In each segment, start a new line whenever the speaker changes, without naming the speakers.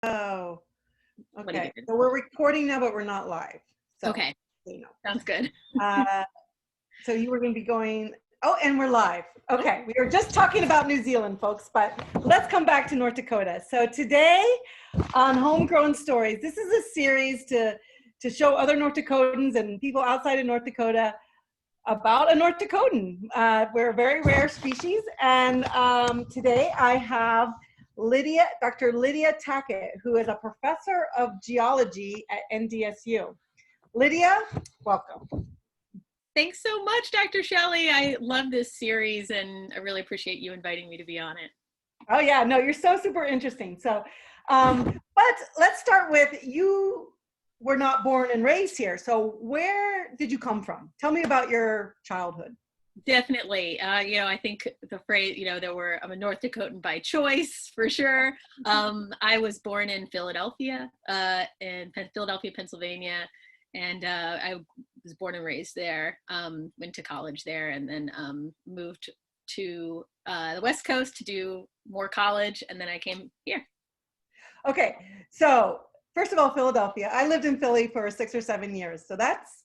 Oh,
What do
okay.
you do?
So we're recording now, but we're not live. So,
Okay,
you know.
sounds good.
Uh, so you were going to be going, oh, and we're live. Okay. We were just talking about New Zealand, folks, but let's come back to North Dakota. So today on Homegrown Stories, this is a series to show other North Dakotans and people outside of North Dakota about a North Dakotan. We're a very rare species. And today I have Dr. Lydia Tackett, who is a professor of geology at NDSU. Lydia, welcome.
Thanks so much, Dr. Shelley. I love this series and I really appreciate you inviting me to be on it.
Oh yeah, no, you're so super interesting. So, but let's start with, you were not born and raised here. So where did you come from? Tell me about your childhood.
Definitely. I think the phrase, I'm a North Dakotan by choice, for sure. I was born in Philadelphia, Philadelphia, Pennsylvania, and I was born and raised there, went to college there, and then moved to the West Coast to do more college, and then I came here.
Okay, so first of all, Philadelphia. I lived in Philly for 6 or 7 years, so that's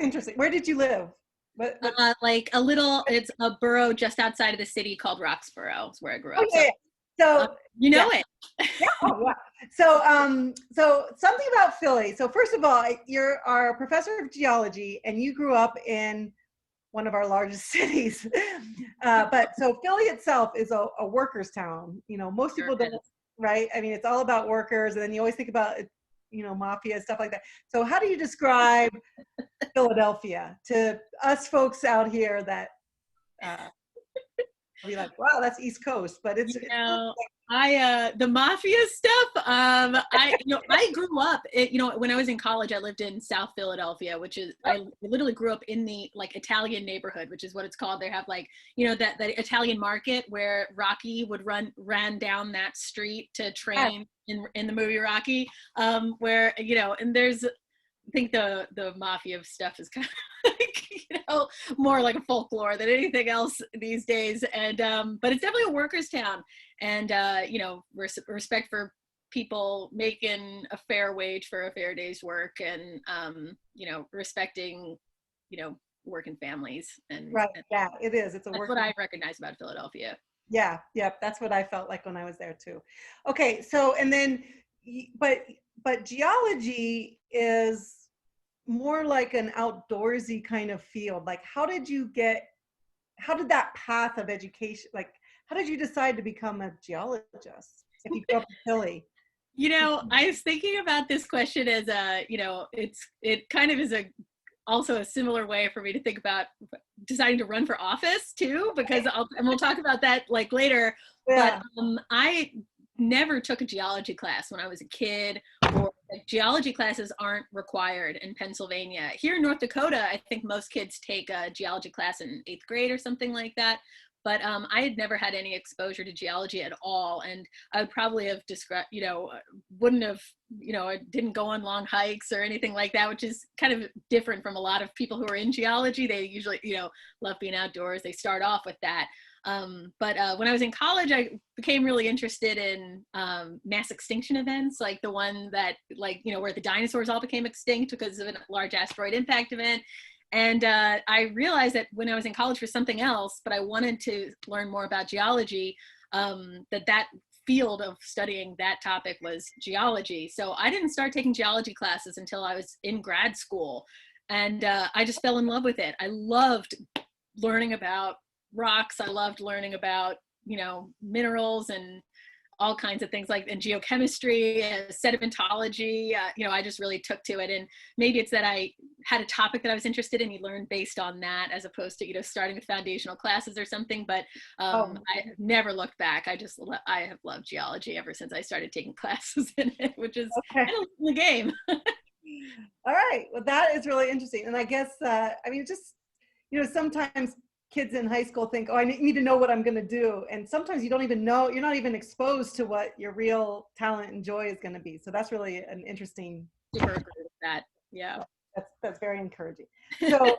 interesting. Where did you live? What?
It's a borough just outside of the city called Roxborough. Is where I grew up.
Okay, so
you know
yeah.
it.
Yeah. Oh, wow. So something about Philly. So first of all, you're our professor of geology, and you grew up in one of our largest cities. But so Philly itself is a workers' town. You know, most people don't, right? I mean, it's all about workers, and then you always think about, mafia, stuff like that. So how do you describe Philadelphia to us folks out here that be like, wow, that's East Coast, but it's
the mafia stuff. I grew up. When I was in college, I lived in South Philadelphia, which is I literally grew up in the Italian neighborhood, which is what it's called. They have that Italian market where Rocky would ran down that street to train in the movie Rocky, where and there's. I think the mafia stuff is kind of more like a folklore than anything else these days, and but it's definitely a workers' town, and respect for people making a fair wage for a fair day's work, and respecting working families, and
right. Yeah, it is. It's
that's what I recognize about Philadelphia.
Yeah, that's what I felt like when I was there too. Okay, so and then but geology is more like an outdoorsy kind of field. Like, how did that path of education, how did you decide to become a geologist if you grew up in Philly?
I was thinking about this question as it kind of is also a similar way for me to think about deciding to run for office too, because and we'll talk about that later. Yeah. But I never took a geology class when I was a kid, or geology classes aren't required in Pennsylvania. Here in North Dakota, I think most kids take a geology class in 8th grade or something like that. But I had never had any exposure to geology at all. And I would probably have described, wouldn't have, I didn't go on long hikes or anything like that, which is kind of different from a lot of people who are in geology. They usually, love being outdoors. They start off with that. But when I was in college, I became really interested in mass extinction events, like the one that, where the dinosaurs all became extinct because of a large asteroid impact event. And I realized that when I was in college for something else, but I wanted to learn more about geology, that field of studying that topic was geology. So I didn't start taking geology classes until I was in grad school. And I just fell in love with it. I loved learning about rocks. I loved learning about, minerals and all kinds of things and geochemistry, sedimentology. I just really took to it. And maybe it's that I had a topic that I was interested in. You learn based on that, as opposed to, starting with foundational classes or something. But I never looked back. I have loved geology ever since I started taking classes in it, which is kind of the game.
All right. Well, that is really interesting. And I guess, sometimes kids in high school think, I need to know what I'm going to do. And sometimes you don't even know, you're not even exposed to what your real talent and joy is going to be. So that's really an interesting.
Super agree with that. Yeah.
That's very encouraging. So,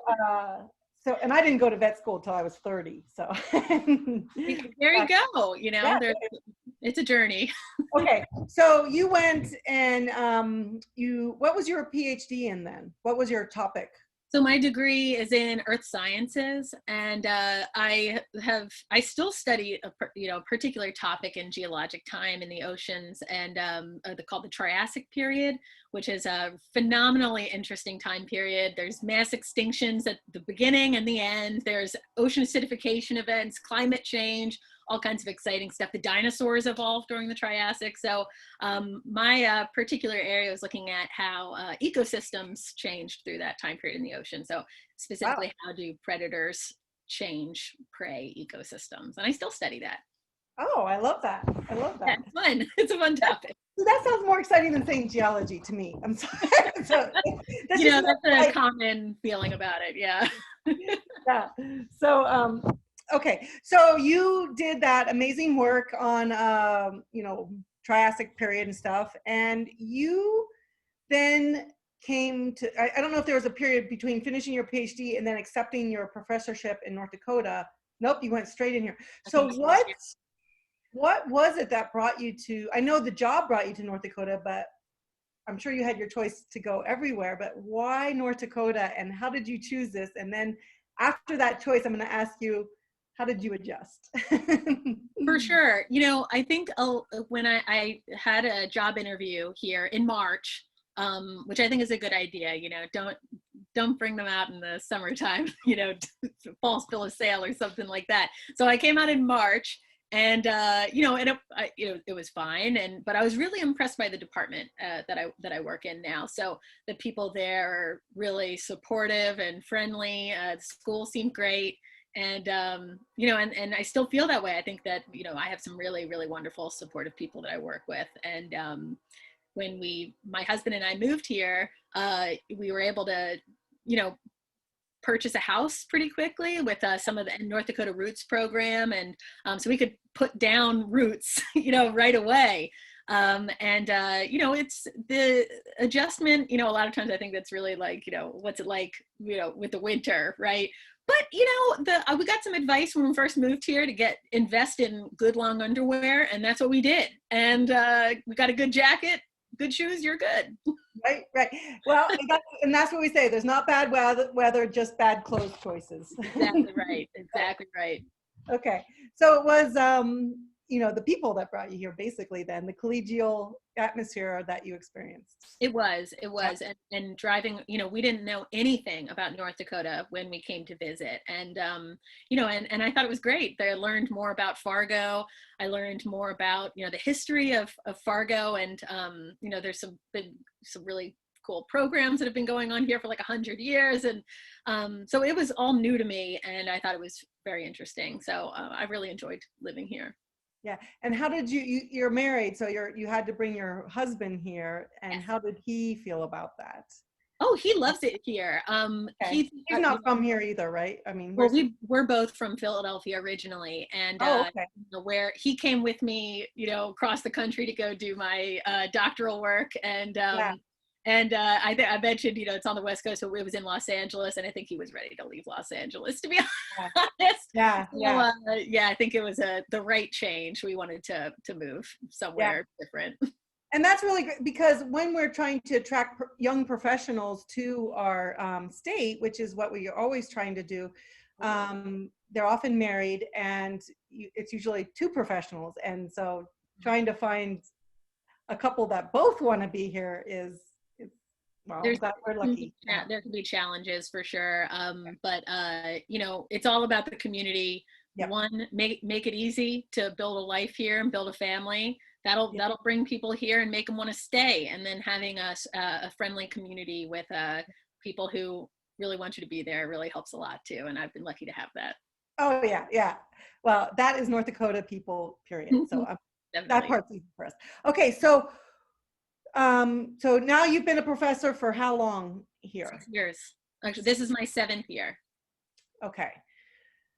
and I didn't go to vet school until I was 30. So
there you go. It's a journey.
Okay, so you went and what was your PhD in then? What was your topic?
So my degree is in earth sciences, and I still study a particular topic in geologic time in the oceans, and called the Triassic period, which is a phenomenally interesting time period. There's mass extinctions at the beginning and the end. There's ocean acidification events, climate change, all kinds of exciting stuff. The dinosaurs evolved during the Triassic. So my particular area was looking at how ecosystems changed through that time period in the ocean. So specifically, how do predators change prey ecosystems? And I still study that.
Oh, I love that. I love that.
That's fun. It's a fun topic.
That sounds more exciting than saying geology to me. I'm sorry. So,
that's a common feeling about it. Yeah.
Yeah. So, okay. So you did that amazing work on, Triassic period and stuff. And you then came to, I don't know if there was a period between finishing your PhD and then accepting your professorship in North Dakota. Nope, you went straight in here. So what was it that brought you to, I know the job brought you to North Dakota, but I'm sure you had your choice to go everywhere, but why North Dakota and how did you choose this? And then after that choice, I'm going to ask you, how did you adjust?
For sure. I think when I had a job interview here in March, which I think is a good idea, don't bring them out in the summertime, false bill of sale or something like that. So I came out in March. And it was fine, but I was really impressed by the department that I work in now. So the people there are really supportive and friendly. The school seemed great, and and I still feel that way. I think that I have some really, really wonderful, supportive people that I work with. And when my husband and I moved here, we were able to purchase a house pretty quickly with some of the North Dakota Roots program, and so we could put down roots right away. It's the adjustment, a lot of times I think that's really like, what's it like, with the winter, right? But we got some advice when we first moved here to invest in good long underwear, and that's what we did. And we got a good jacket, good shoes, you're good.
Right. Well, and that's what we say. There's not bad weather, just bad clothes choices.
Exactly right. Exactly right.
Okay. So it was, the people that brought you here, basically, then the collegial atmosphere that you experienced.
It was. And driving, we didn't know anything about North Dakota when we came to visit. And, and I thought it was great. I learned more about Fargo. I learned more about, the history of Fargo. And, there's some really cool programs that have been going on here for like 100 years. And so it was all new to me, and I thought it was very interesting. So I really enjoyed living here.
Yeah. And how did you're married, so you had to bring your husband here, and
Yes.
how did he feel about that?
Oh, he loves it here.
Okay.
He's
not from here either, right? I mean,
well, we're both from Philadelphia originally, and
okay.
where he came with me, across the country to go do my doctoral work, and I mentioned, it's on the West Coast, so it was in Los Angeles, and I think he was ready to leave Los Angeles, to be honest.
Yeah.
I think it was the right change. We wanted to move somewhere different.
And that's really great, because when we're trying to attract young professionals to our state, which is what we are always trying to do, they're often married, and it's usually two professionals. And so trying to find a couple that both want to be here is, well, we're lucky.
There can be challenges for sure. But it's all about the community. Yep. One, make it easy to build a life here and build a family. That'll bring people here and make them want to stay. And then having a friendly community with people who really want you to be there really helps a lot too. And I've been lucky to have that.
Oh yeah. Well, that is North Dakota people, period. So that part's easy for us. Okay, so now you've been a professor for how long here?
6 years. Actually, this is my 7th year.
Okay.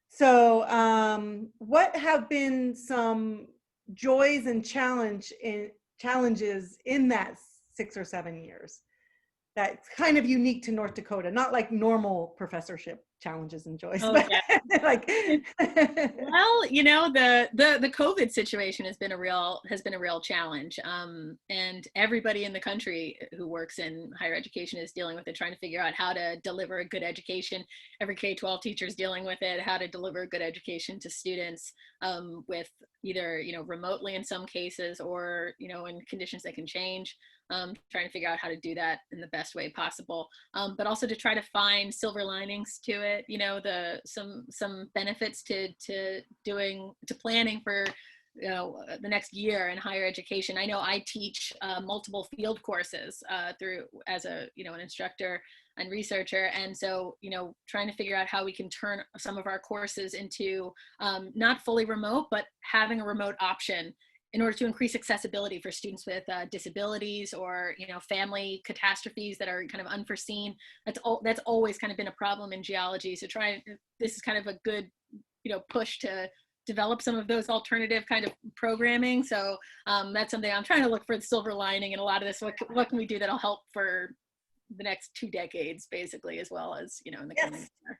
So what have been some joys and challenges in that 6 or 7 years that's kind of unique to North Dakota, not like normal professorship challenges and joys.
Oh,
But
yeah.
like,
Well, you know, the COVID situation has been a real challenge. And everybody in the country who works in higher education is dealing with it, trying to figure out how to deliver a good education. Every K-12 teacher is dealing with it, how to deliver a good education to students, with either, you know, remotely in some cases, or, you know, in conditions that can change. Trying to figure out how to do that in the best way possible, but also to try to find silver linings to it. You know, some benefits to planning for, you know, the next year in higher education. I know I teach multiple field courses through as a, you know, an instructor and researcher, and so, you know, trying to figure out how we can turn some of our courses into not fully remote, but having a remote option in order to increase accessibility for students with disabilities, or, you know, family catastrophes that are kind of unforeseen. That's always kind of been a problem in geology. So this is kind of a good, you know, push to develop some of those alternative kind of programming. So that's something I'm trying to look for the silver lining in a lot of this. What can we do that'll help for the next 2 decades, basically, as well as, you know, in the coming year.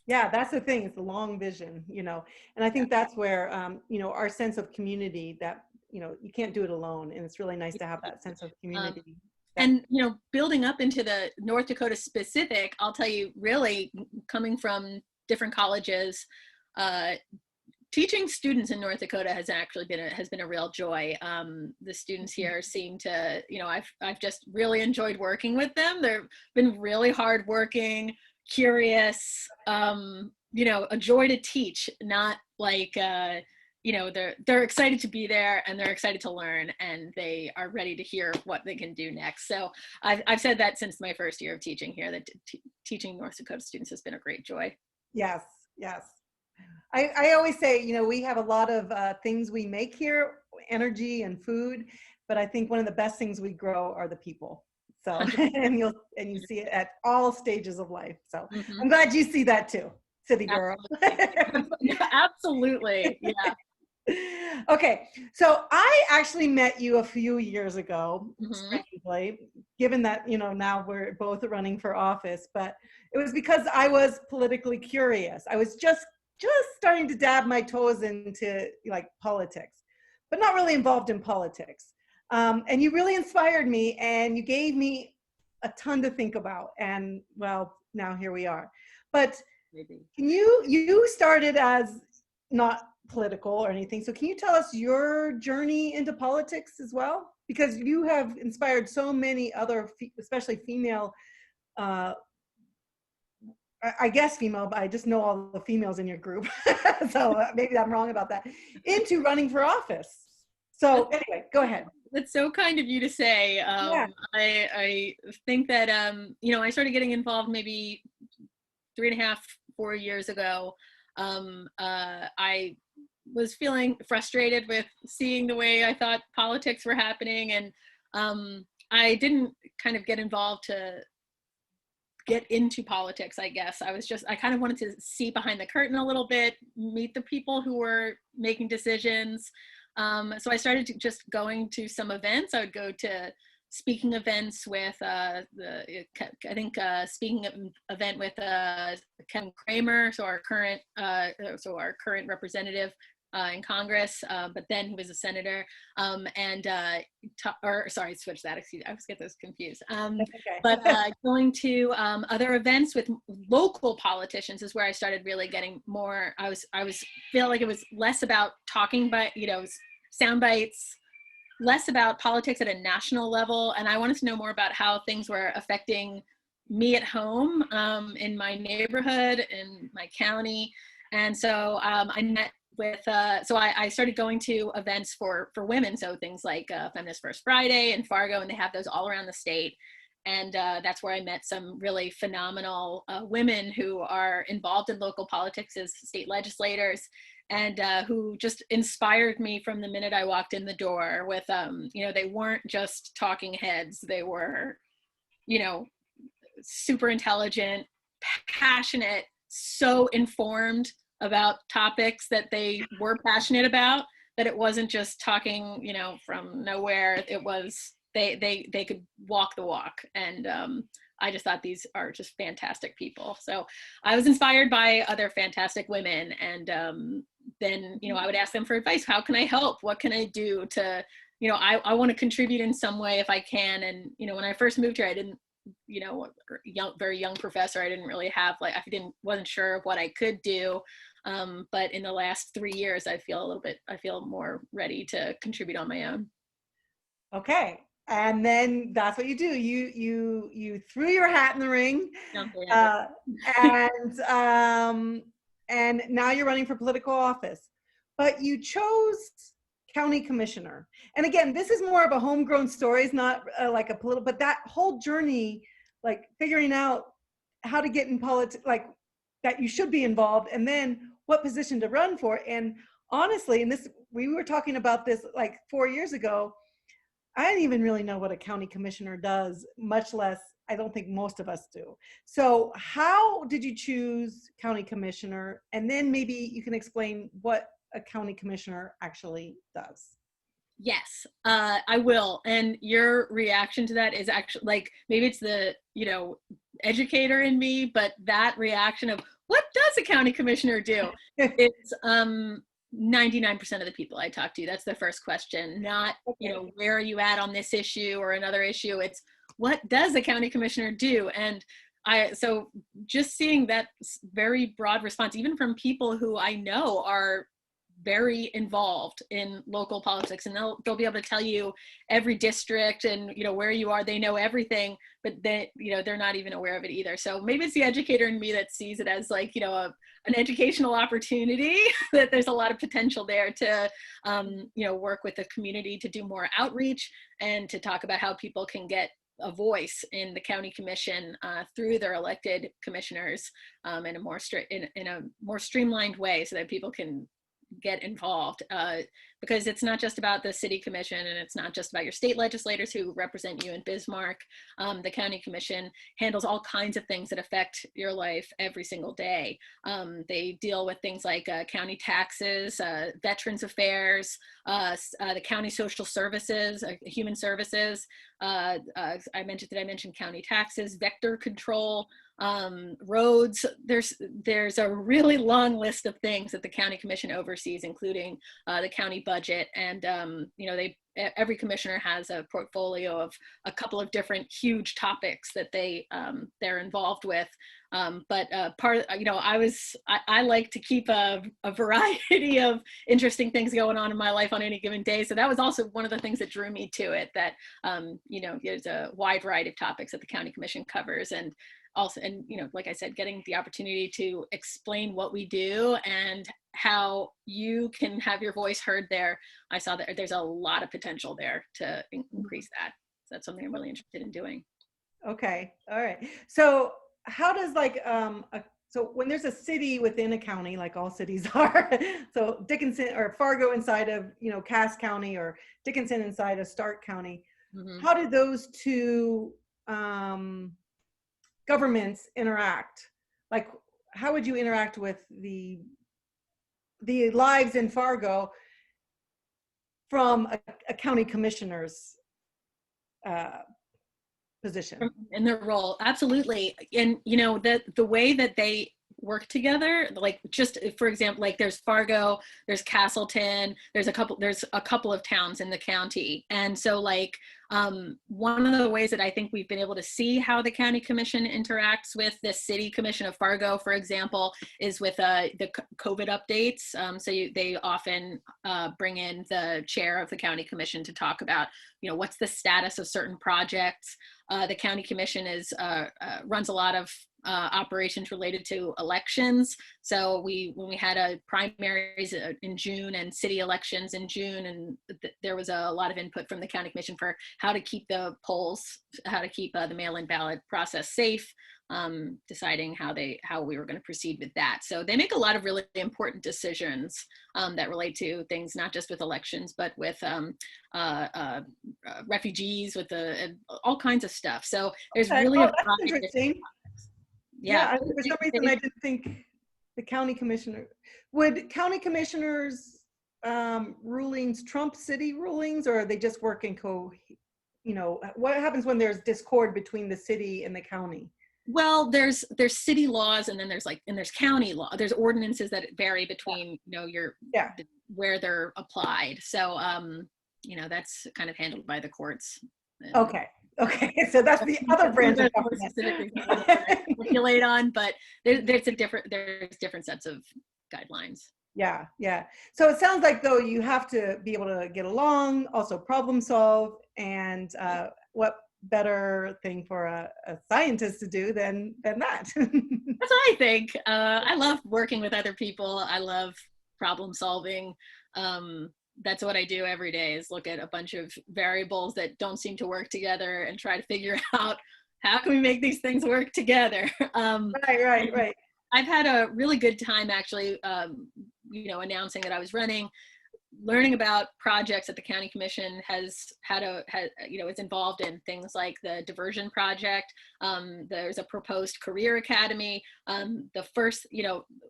Yeah, that's the thing. It's the long vision, you know, and I think that's where, you know, our sense of community, that, you know, you can't do it alone. And it's really nice to have that sense of community.
And, you know, building up into the North Dakota specific, I'll tell you, really coming from different colleges, teaching students in North Dakota has actually been a real joy. The students here seem to, you know, I've just really enjoyed working with them. They've been really hardworking, curious, you know, a joy to teach, not like, you know, they're excited to be there, and they're excited to learn, and they are ready to hear what they can do next. So I've said that since my first year of teaching here, that teaching North Dakota students has been a great joy.
Yes, yes. I always say, you know, we have a lot of things we make here, energy and food, but I think one of the best things we grow are the people. So, and you see it at all stages of life. So I'm glad you see that too, city girl.
Absolutely. Yeah.
Okay, so I actually met you a few years ago, strangely, given that, you know, now we're both running for office, but it was because I was politically curious. I was just starting to dab my toes into like politics, but not really involved in politics. And you really inspired me, and you gave me a ton to think about. And well, now here we are. But can you started as not political or anything. So can you tell us your journey into politics as well? Because you have inspired so many other, especially female, I guess female, but I just know all the females in your group. So maybe I'm wrong about that, into running for office. So anyway, go ahead.
That's so kind of you to say.
Yeah.
I think that, you know, I started getting involved maybe 3.5, 4 years ago. I was feeling frustrated with seeing the way I thought politics were happening, and I didn't kind of get involved to get into politics, I guess. I kind of wanted to see behind the curtain a little bit, meet the people who were making decisions. So I started just going to some events. I would go to speaking events with speaking event with Kevin Kramer, so our current representative in Congress, but then he was a senator, switch that, excuse me, I always get those confused.
Okay.
But going to other events with local politicians is where I started really getting more, I was feel like it was less about talking, but, you know, sound bites, less about politics at a national level. And I wanted to know more about how things were affecting me at home, in my neighborhood, in my county. And so I met with, I started going to events for women. So things like Feminist First Friday and Fargo, and they have those all around the state. And that's where I met some really phenomenal women who are involved in local politics as state legislators, and who just inspired me from the minute I walked in the door with, you know, they weren't just talking heads. They were, you know, super intelligent, passionate, so informed about topics that they were passionate about, that it wasn't just talking, you know, from nowhere. It was they could walk the walk. And I just thought these are just fantastic people. So I was inspired by other fantastic women. And then, you know, I would ask them for advice. How can I help? What can I do to, you know, I want to contribute in some way if I can. And, you know, when I first moved here, I didn't, you know, very young professor. I didn't really have, like, wasn't sure of what I could do. But in the last 3 years, I feel more ready to contribute on my own.
Okay. And then that's what you do. You threw your hat in the ring, and now you're running for political office. But you chose county commissioner. And again, this is more of a homegrown story. It's not like a political. But that whole journey, like figuring out how to get in politics, like that you should be involved, and then what position to run for. And honestly, and this we were talking about this like 4 years ago. I didn't even really know what a county commissioner does, much less, I don't think most of us do. So how did you choose county commissioner? And then maybe you can explain what a county commissioner actually does.
Yes, I will. And your reaction to that is actually, like, maybe it's the, you know, educator in me, but that reaction of what does a county commissioner do? It's 99% of the people I talk to, that's the first question. Not, you know, where are you at on this issue or another issue? It's what does a county commissioner do? And so just seeing that very broad response, even from people who I know are very involved in local politics, and they'll be able to tell you every district and, you know, where you are. They know everything, but they, you know, they're not even aware of it either. So maybe it's the educator in me that sees it as, like, you know, an educational opportunity, that there's a lot of potential there to, you know, work with the community to do more outreach and to talk about how people can get a voice in the county commission through their elected commissioners in a more streamlined way, so that people can get involved, because it's not just about the city commission, and it's not just about your state legislators who represent you in Bismarck. The county commission handles all kinds of things that affect your life every single day. They deal with things like county taxes, veterans affairs, the county social services, human services. I mentioned county taxes, vector control, roads. There's a really long list of things that the county commission oversees, including the county budget. And you know, every commissioner has a portfolio of a couple of different huge topics that they're involved with. But you know, I like to keep a variety of interesting things going on in my life on any given day. So that was also one of the things that drew me to it, that you know, there's a wide variety of topics that the county commission covers. And also, and, you know, like I said, getting the opportunity to explain what we do and how you can have your voice heard there. I saw that there's a lot of potential there to increase that. So that's something I'm really interested in doing.
Okay. All right. So how does, like, so when there's a city within a county, like all cities are, so Dickinson or Fargo inside of, you know, Cass County, or Dickinson inside of Stark County, how did those two governments interact? Like, how would you interact with the lives in Fargo from a county commissioner's position?
In their role, absolutely. And, you know, the way that they work together, like, just for example, like, there's Fargo, there's Castleton, there's a couple of towns in the county. And so, like, one of the ways that I think we've been able to see how the county commission interacts with the city commission of Fargo, for example, is with the COVID updates. So they often bring in the chair of the county commission to talk about, you know, what's the status of certain projects. The county commission runs a lot of operations related to elections. So when we had primaries in June and city elections in June, and there was a lot of input from the county commission for how to keep the polls, how to keep the mail-in ballot process safe, deciding how we were going to proceed with that. So they make a lot of really important decisions that relate to things not just with elections, but with refugees, with all kinds of stuff. So there's really
that's interesting.
Yeah,
for some reason I didn't think the county commissioner, would county commissioners rulings trump city rulings, or are they just work in what happens when there's discord between the city and the county?
Well, there's city laws, and then there's county law. There's ordinances that vary between,
Yeah.
where they're applied. So, that's kind of handled by the courts.
Okay. So that's the other branch of government.
Specifically regulate on, but there's different sets of guidelines.
Yeah. So it sounds like, though, you have to be able to get along, also problem solve, and what better thing for a scientist to do than that?
That's what I think. I love working with other people. I love problem solving. That's what I do every day, is look at a bunch of variables that don't seem to work together and try to figure out how can we make these things work together.
Right.
I've had a really good time, actually, announcing that I was running. Learning about projects that the county commission is involved in, things like the diversion project. There's a proposed career academy. The first,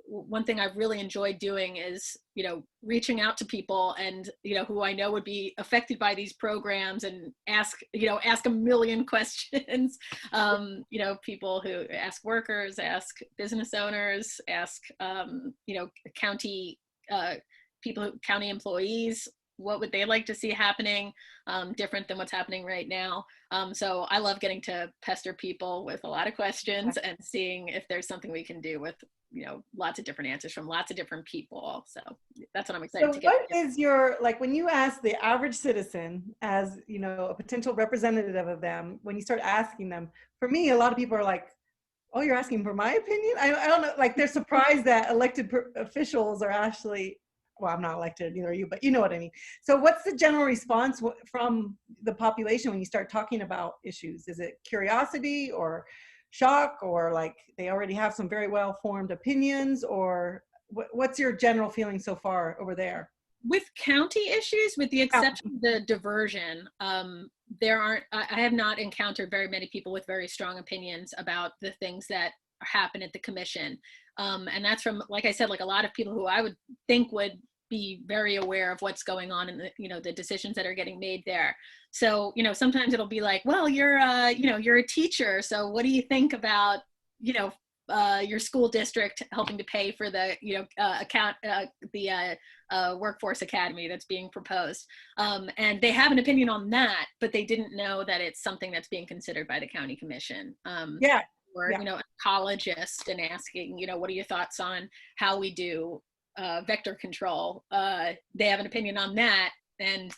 one thing I've really enjoyed doing is, reaching out to people and, who I know would be affected by these programs, and ask a million questions. People who ask workers, ask business owners, ask, county, county employees, what would they like to see happening different than what's happening right now. So I love getting to pester people with a lot of questions and seeing if there's something we can do with, lots of different answers from lots of different people. So that's what I'm excited to get.
What is your, when you ask the average citizen, as, a potential representative of them, when you start asking them, for me, a lot of people are like, oh, you're asking for my opinion? I don't know, they're surprised that elected officials are actually, well, I'm not elected, neither are you, but you know what I mean. So what's the general response from the population when you start talking about issues? Is it curiosity or shock, or they already have some very well-formed opinions, or what's your general feeling so far over there?
With county issues, with the exception of the diversion, I have not encountered very many people with very strong opinions about the things that happen at the commission. And that's from, like I said, a lot of people who I would think would be very aware of what's going on in the, the decisions that are getting made there. So, sometimes it'll be like, well, you're a teacher. So what do you think about, your school district helping to pay for the, workforce academy that's being proposed. And they have an opinion on that, but they didn't know that it's something that's being considered by the county commission. Or, an ecologist, and asking, what are your thoughts on how we do vector control? They have an opinion on that. And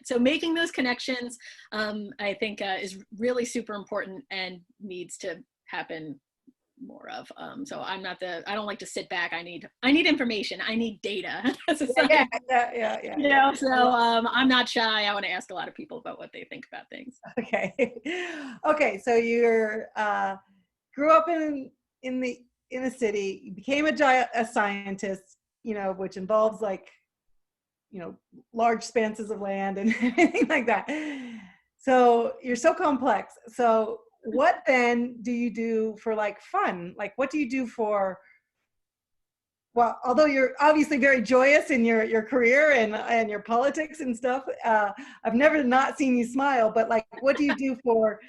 so making those connections, I think is really super important and needs to happen more of. So I don't like to sit back. I need information. I need data.
Yeah.
So I'm not shy. I want to ask a lot of people about what they think about things.
Okay. So you're grew up in the city. You became a scientist, which involves large expanses of land and anything like that. So you're so complex. So what then do you do for fun? What do you do for, well, although you're obviously very joyous in your career and your politics and stuff, I've never not seen you smile, but what do you do for,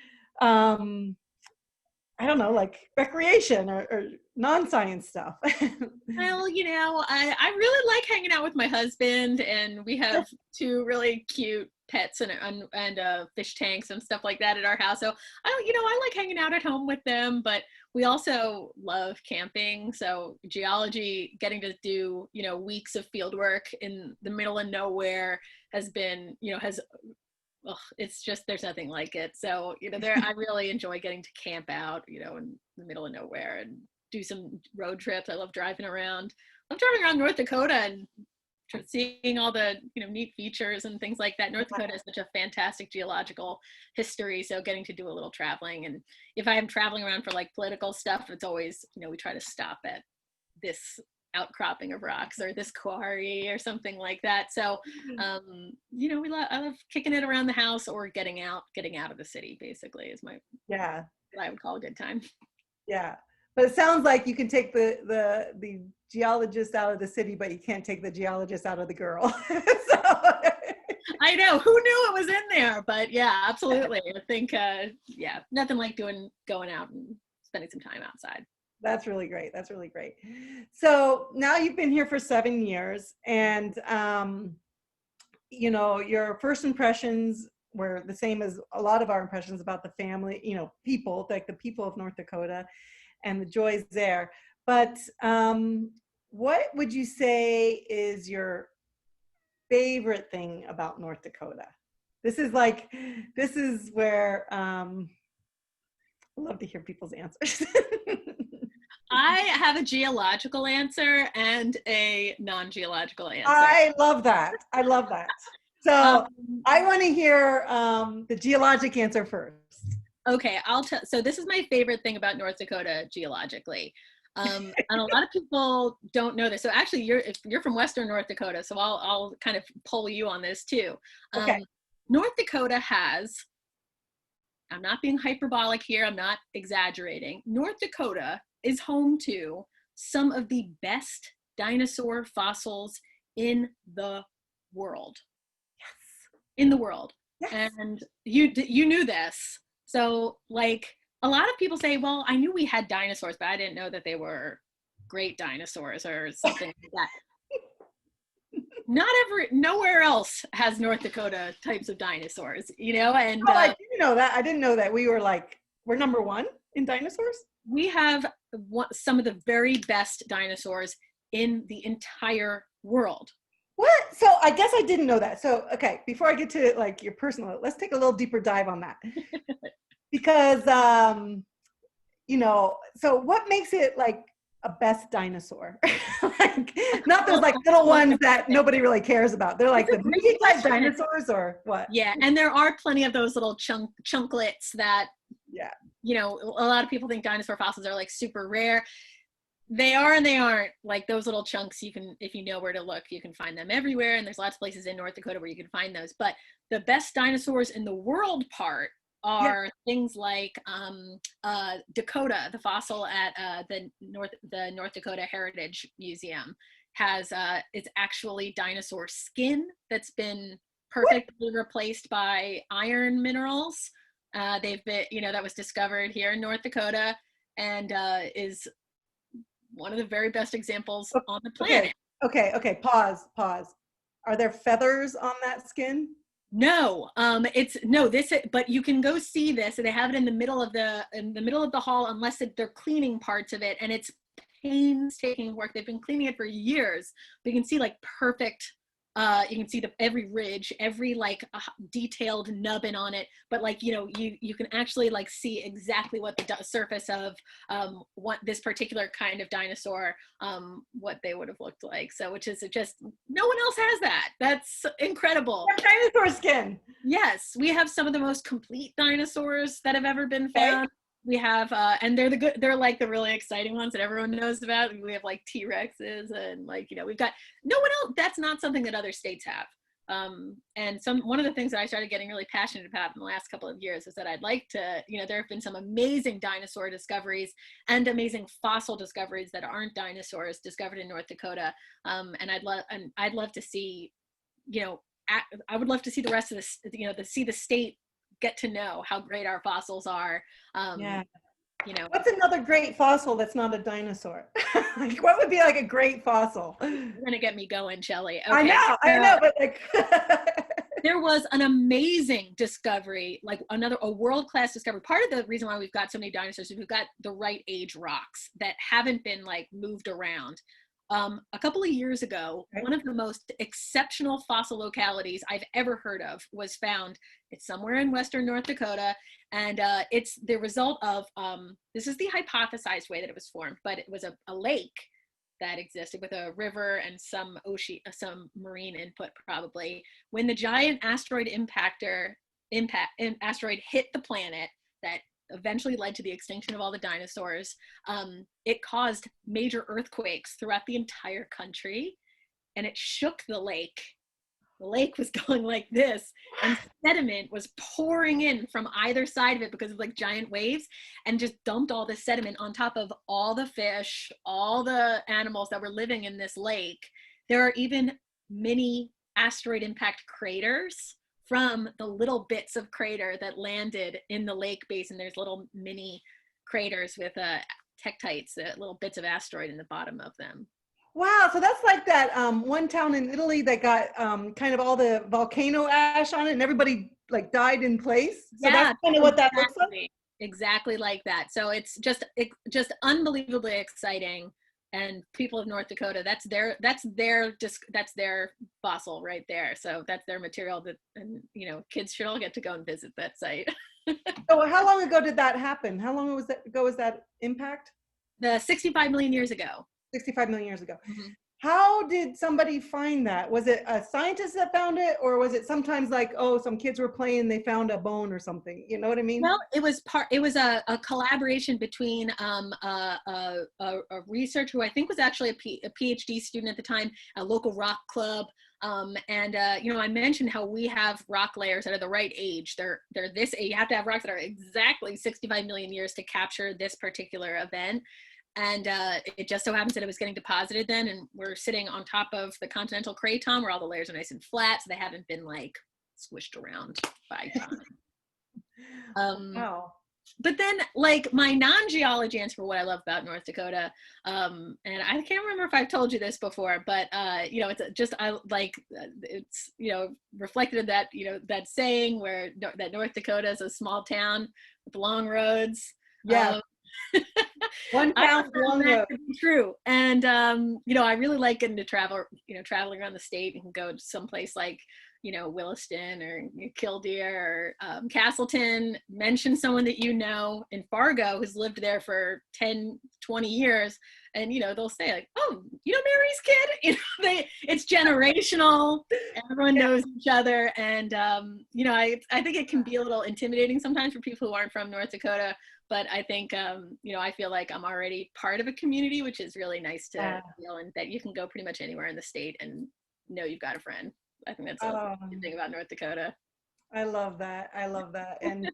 I don't know, recreation or non-science stuff?
Well, I really like hanging out with my husband, and we have two really cute pets and fish tanks and stuff like that at our house. So I like hanging out at home with them, but we also love camping. So geology, getting to do, weeks of field work in the middle of nowhere has been, it's just, there's nothing like it. So, I really enjoy getting to camp out, in the middle of nowhere and do some road trips. I love driving around. I'm driving around North Dakota and seeing all the, neat features and things like that. North Dakota has such a fantastic geological history. So getting to do a little traveling. And if I am traveling around for political stuff, it's always, we try to stop at this outcropping of rocks or this quarry or something like that. So, I love kicking it around the house or getting out of the city, basically, is what I would call a good time.
Yeah. But it sounds like you can take the geologist out of the city, but you can't take the geologist out of the girl.
I know, who knew it was in there? But yeah, absolutely. I think, yeah, nothing like going out and spending some time outside.
That's really great. That's really great. So now you've been here for 7 years, and you know, your first impressions were the same as a lot of our impressions about the family, you know, people, like the people of North Dakota and the joys there. But what would you say is your favorite thing about North Dakota? This is like, this is where I love to hear people's answers.
I have a geological answer and a non-geological answer.
I love that. I love that. So I want to hear the geologic answer first.
Okay, so this is my favorite thing about North Dakota geologically. And a lot of people don't know this. So actually if you're from Western North Dakota, so I'll kind of poll you on this too.
Okay.
North Dakota has, I'm not being hyperbolic here, I'm not exaggerating. North Dakota is home to some of the best dinosaur fossils in the world.
Yes.
In the world.
Yes.
And you knew this. So like a lot of people say, well, I knew we had dinosaurs, but I didn't know that they were great dinosaurs or something like that. Nowhere else has North Dakota types of dinosaurs, you know? And
oh, I didn't know that. I didn't know that we're number one in dinosaurs.
We have some of the very best dinosaurs in the entire world.
What? So I guess I didn't know that. So, okay, before I get to like your personal, let's take a little deeper dive on that. Because, you know, so what makes it like a best dinosaur? Like, not those like little ones that nobody really cares about. They're like the movie type dinosaurs or what?
Yeah, and there are plenty of those little chunklets that,
yeah,
you know, a lot of people think dinosaur fossils are like super rare. They are and they aren't. Like those little chunks, you can, if you know where to look, you can find them everywhere. And there's lots of places in North Dakota where you can find those. But the best dinosaurs in the world part are things like Dakota, the fossil at the North Dakota Heritage Museum has, it's actually dinosaur skin that's been perfectly replaced by iron minerals. They've been, you know, that was discovered here in North Dakota and is one of the very best examples on the planet.
Okay. Pause. Are there feathers on that skin?
No, but you can go see this, and they have it in the middle of the hall, unless they're cleaning parts of it, and it's painstaking work. They've been cleaning it for years, but you can see like perfect. You can see every ridge, every like detailed nubbin on it, but like, you know, you can actually like see exactly what the surface of what this particular kind of dinosaur, what they would have looked like. So, which is just, no one else has that. That's incredible.
Dinosaur skin.
Yes, we have some of the most complete dinosaurs that have ever been found. We have, and they're like the really exciting ones that everyone knows about. We have like T-Rexes and like, you know, we've got no one else. That's not something that other states have. And one of the things that I started getting really passionate about in the last couple of years is that I'd like to, you know, there have been some amazing dinosaur discoveries and amazing fossil discoveries that aren't dinosaurs discovered in North Dakota. And I'd love to see, you know, I would love to see the rest of this, you know, see the state get to know how great our fossils are. You know,
what's another great fossil that's not a dinosaur? Like, what would be like a great fossil? You're
gonna get me going, Shelley. Okay.
I know, but like
there was an amazing discovery, like a world-class discovery. Part of the reason why we've got so many dinosaurs is we've got the right age rocks that haven't been like moved around. A couple of years ago, one of the most exceptional fossil localities I've ever heard of was found. It's somewhere in Western North Dakota, and it's the result of, this is the hypothesized way that it was formed, but it was a lake that existed with a river and some ocean, some marine input probably. When the giant asteroid asteroid hit the planet that eventually led to the extinction of all the dinosaurs, it caused major earthquakes throughout the entire country, and it shook the lake. The lake was going like this, and sediment was pouring in from either side of it because of like giant waves, and just dumped all this sediment on top of all the fish, all the animals that were living in this lake. There are even mini asteroid impact craters from the little bits of crater that landed in the lake basin. There's little mini craters with tektites, little bits of asteroid in the bottom of them.
Wow, so that's like that one town in Italy that got kind of all the volcano ash on it and everybody like died in place. So
Yeah,
that's kind of what that looks like.
Exactly like that. So it's just unbelievably exciting. And people of North Dakota, that's their fossil right there. So that's their material that, and you know, kids should all get to go and visit that site.
So how long ago did that happen? How long was that impact?
65 million years ago.
65 million years ago.
Mm-hmm.
How did somebody find that? Was it a scientist that found it, or was it sometimes like, oh, some kids were playing, they found a bone or something? You know what I mean?
Well, it was a collaboration between a researcher who I think was actually a PhD student at the time, a local rock club. And you know, I mentioned how we have rock layers that are the right age. They're this age. You have to have rocks that are exactly 65 million years to capture this particular event. And it just so happens that it was getting deposited then, and we're sitting on top of the continental craton where all the layers are nice and flat, so they haven't been like squished around by time.
Wow.
But then, like, my non-geology answer for what I love about North Dakota, and I can't remember if I've told you this before, but you know, it's just it's, you know, reflected in that, you know, that saying where that North Dakota is a small town with long roads.
Yeah. One town, long road.
True. And you know, I really like getting to travel, you know, traveling around the state. You can go to someplace like, you know, Williston or Killdeer or Castleton, mention someone that you know in Fargo who's lived there for 10, 20 years. And, you know, they'll say like, oh, you know, Mary's kid, you know, it's generational. Everyone knows each other. And, you know, I think it can be a little intimidating sometimes for people who aren't from North Dakota. But I think, you know, I feel like I'm already part of a community, which is really nice to feel, and that you can go pretty much anywhere in the state and know you've got a friend. I think that's a good thing about North Dakota.
I love that. I love that. And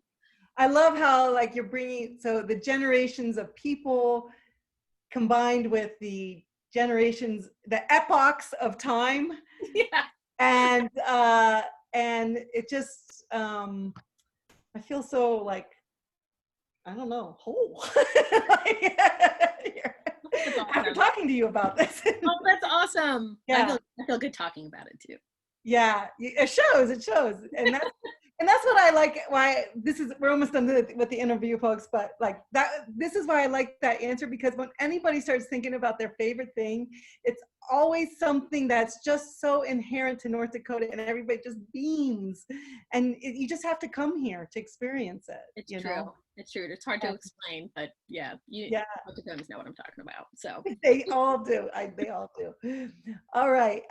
I love how like you're bringing, so the generations of people combined with the generations, the epochs of time.
Yeah.
And it just, I feel so like, I don't know, whole. Like, after talking to you about this.
Oh, that's awesome.
Yeah.
I feel good talking about it too.
Yeah, it shows, and that's what I like. Why we're almost done with the interview, folks. But like this is why I like that answer, because when anybody starts thinking about their favorite thing, it's always something that's just so inherent to North Dakota, and everybody just beams, and you just have to come here to experience it.
It's true. It's true. It's hard to explain, but yeah, North Dakotans know what I'm talking about. So
they all do. They all do. All right.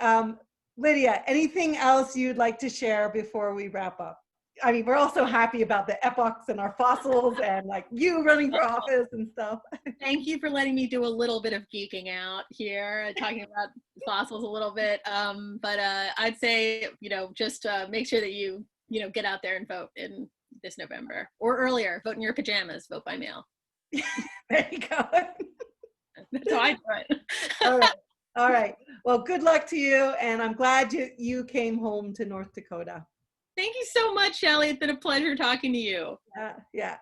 Lydia, anything else you'd like to share before we wrap up? I mean, we're all so happy about the epochs and our fossils and like you running for office and stuff.
Thank you for letting me do a little bit of geeking out here, talking about fossils a little bit. But I'd say, you know, just make sure that you know, get out there and vote in this November or earlier. Vote in your pajamas. Vote by mail.
There you go.
That's how I do it.
All right. All right. Well, good luck to you. And I'm glad you came home to North Dakota.
Thank you so much, Shelley. It's been a pleasure talking to you.
Yeah.